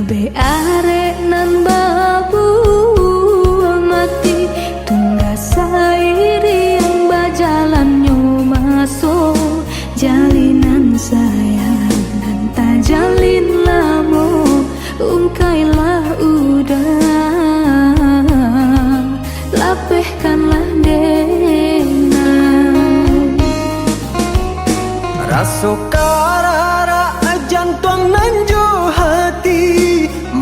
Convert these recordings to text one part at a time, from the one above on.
Kabe arek nan babu mati tungga sairi yang bajalan masuk jalinan sayang dan tak jalin lamo ungkailah udah lapehkanlah denang raso karara jantung nanju hati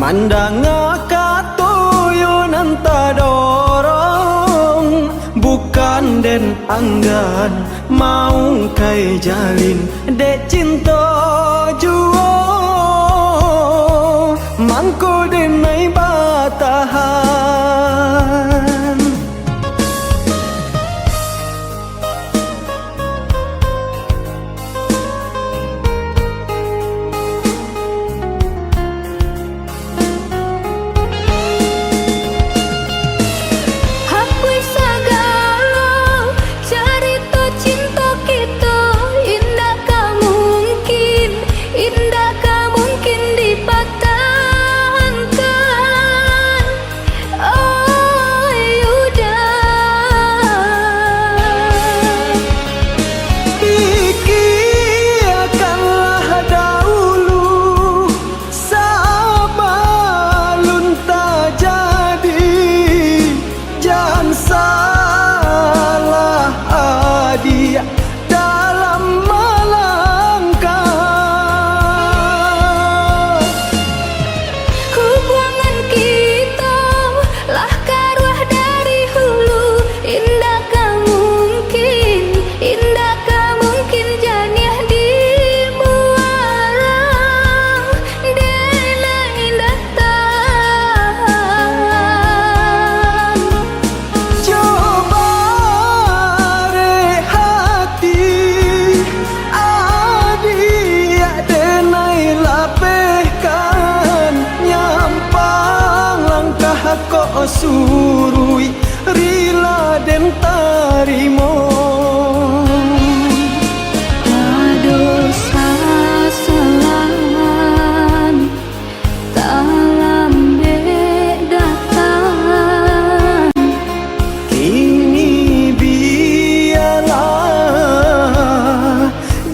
mandang katoyo nanta dorong bukan den anggan mau kai jalin dek cinta juo mangko denai batahan dalam melangkah hubungan kita lah karuah dari hulu indah mungkin janiah di muara dena indah tahan coba kok surui rila den tarimo dosa salan dalam bedatan kini biarlah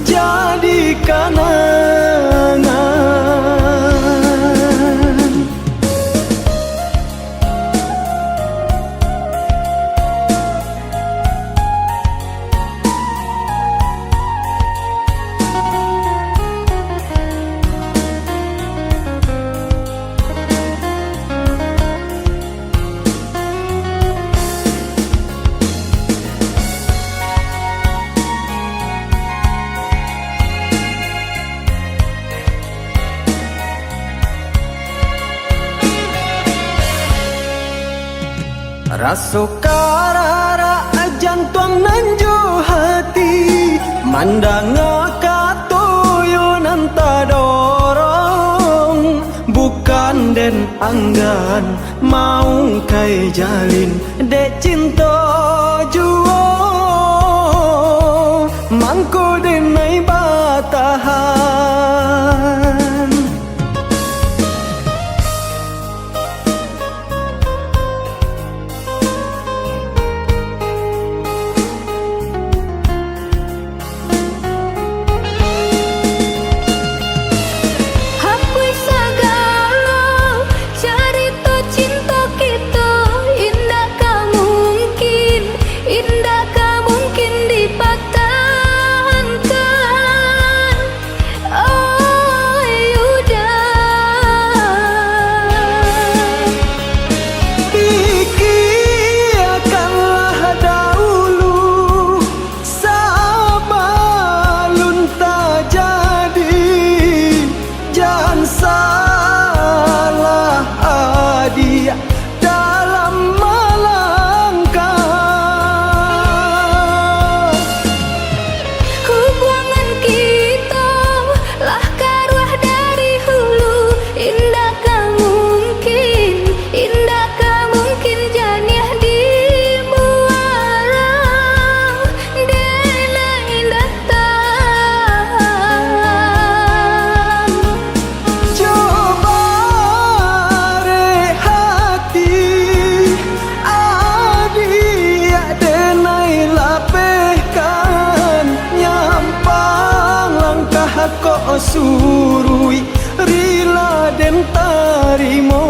jadi kenangan. Raso karara jantung nanju hati mandang katoyo nanta dorong bukan den anggan mau kai jalin dek cinta juo mangko denai batahan indah surui rila den tarimo